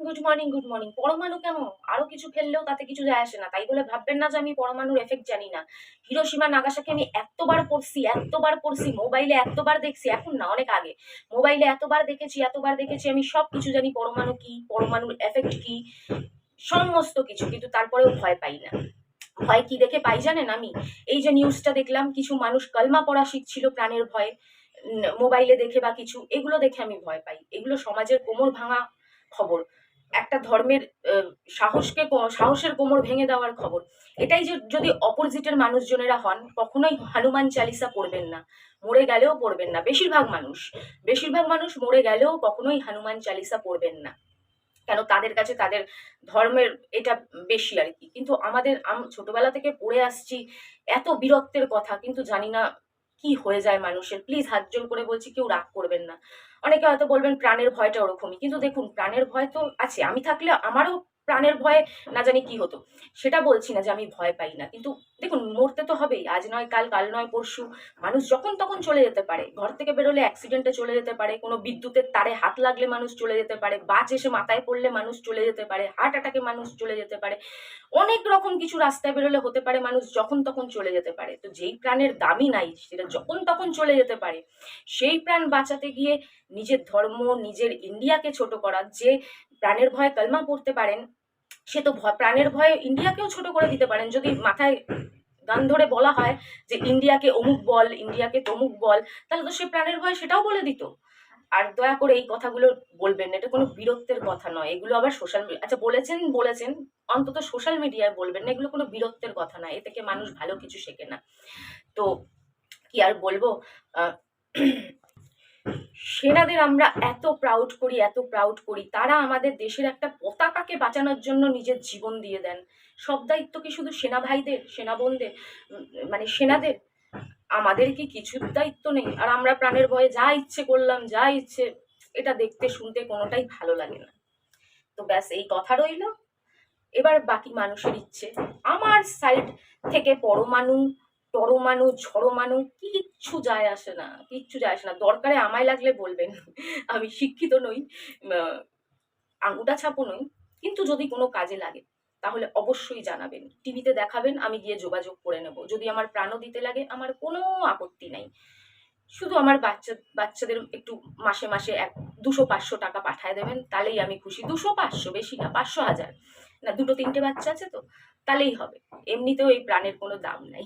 Good morning, good morning. পরমাণু কেন? আরো কিছু ফেললেও তাতে কিছু যায় আসে না। তাই বলে ভাববেন না যে আমি পরমাণুর এফেক্ট জানি না। হিরোশিমা নাগাসাকি আমি এতবার পড়ছি, মোবাইলে এতবার দেখছি, এখন না অনেক আগে। মোবাইলে এতবার দেখেছি আমি সবকিছু জানি, পরমাণু কি, পরমাণুর এফেক্ট কি, সমস্ত কিছু। কিন্তু তারপরেও ভয় পাই না। ভয় কি দেখে পাই জানেন? আমি এই যে নিউজটা দেখলাম, কিছু মানুষ কালমা পড়া শিখছিল প্রাণের ভয়ে, মোবাইলে দেখে বা কিছু, এগুলো দেখে আমি ভয় পাই। এগুলো সমাজের কোমর ভাঙা খবর। একটা ধর্মের সাহসের কোমর ভেঙে দেওয়ার খবর। এটাই যে যদি অপোজিটের মানুষজনেরা হন, কখনোই হনুমান চালিসা পড়বেন না, মরে গেলেও পড়বেন না। বেশিরভাগ মানুষ মরে গেলেও কখনোই হনুমান চালিসা পড়বেন না। কেন? তাদের কাছে তাদের ধর্মের এটা বেশি আর কি। কিন্তু ছোটবেলা থেকে পড়ে আসছি এত বীরত্বের কথা, কিন্তু জানি না কি হয়ে যায় মানুষের। প্লিজ হাত জোর করে বলছি, কেউ রাগ করবেন না। অনেকে হয়তো বলবেন প্রাণের ভয়টা ওরকমই, কিন্তু দেখুন প্রাণের ভয় তো আছে। আমি থাকলে আমারও প্রাণের ভয়ে না জানি কি হতো। সেটা বলছি না যে আমি ভয় পাই না, কিন্তু দেখুন মরতে তো হবেই। আজ নয় কাল, কাল নয় পরশু। মানুষ যখন তখন চলে যেতে পারে। ঘর থেকে বেরোলে অ্যাক্সিডেন্টে চলে যেতে পারে, কোনো বিদ্যুতের তারে হাত লাগলে মানুষ চলে যেতে পারে, বাজ এসে মাথায় পড়লে মানুষ চলে যেতে পারে, হার্ট অ্যাটাকে মানুষ চলে যেতে পারে, অনেক রকম কিছু রাস্তায় বেরোলে হতে পারে, মানুষ যখন তখন চলে যেতে পারে। তো যেই প্রাণের দামই নাই, সেটা যখন তখন চলে যেতে পারে, সেই প্রাণ বাঁচাতে গিয়ে নিজের ধর্ম, নিজের ইন্ডিয়াকে ছোট করা, যে প্রাণের ভয়ে কালমা পড়তে পারেন, সে তো প্রাণের ভয়ে ইন্ডিয়াকেও ছোট করে দিতে পারেন। যদি মাথায় গান ধরে বলা হয় যে ইন্ডিয়াকে অমুক বল, ইন্ডিয়াকে তমুক বল, তাহলে তো সে প্রাণের ভয়ে সেটাও বলে দিত। আর দয়া করে এই কথাগুলো বলবেন না, এটা কোনো বীরত্বের কথা নয়। এগুলো আবার সোশ্যাল মিডিয়া, আচ্ছা বলেছেন, অন্তত সোশ্যাল মিডিয়ায় বলবেন না। এগুলো কোনো বীরত্বের কথা নয়, এ থেকে মানুষ ভালো কিছু শেখে না। তো কি আর বলবো। আহ সেনাদের আমরা এত প্রাউড করি, তারা আমাদের দেশের একটা পতাকাকে বাঁচানোর জন্য নিজের জীবন দিয়ে দেন। সব দায়িত্ব কি শুধু সেনা ভাইদের, সেনা বোনদের, মানে সেনাদের? আমাদের কি কিছু দায়িত্ব নেই? আর আমরা প্রাণের ভয়ে যা ইচ্ছে করলাম, যা ইচ্ছে। এটা দেখতে শুনতে কোনোটাই ভালো লাগে না। তো ব্যাস এই কথা রইলো। এবার বাকি মানুষের ইচ্ছে। আমার সাইড থেকে টরমাণু, ঝড়মাণু কিচ্ছু যায় আসে না। দরকারে আমায় লাগলে বলবেন। আমি শিক্ষিত নই, আঙুটা ছাপও নই, কিন্তু যদি কোনো কাজে লাগে তাহলে অবশ্যই জানাবেন, টিভিতে দেখাবেন, আমি গিয়ে যোগাযোগ করে নেব। যদি আমার প্রাণও দিতে লাগে, আমার কোনো আপত্তি নাই। শুধু আমার বাচ্চাদের একটু মাসে 200-500 টাকা পাঠায় দেবেন, তাহলেই আমি খুশি। 200-500, বেশি না, 500-1000 না, 2-3টে বাচ্চা আছে তো, তাহলেই হবে। এমনিতেও এই প্রাণের কোনো দাম নাই।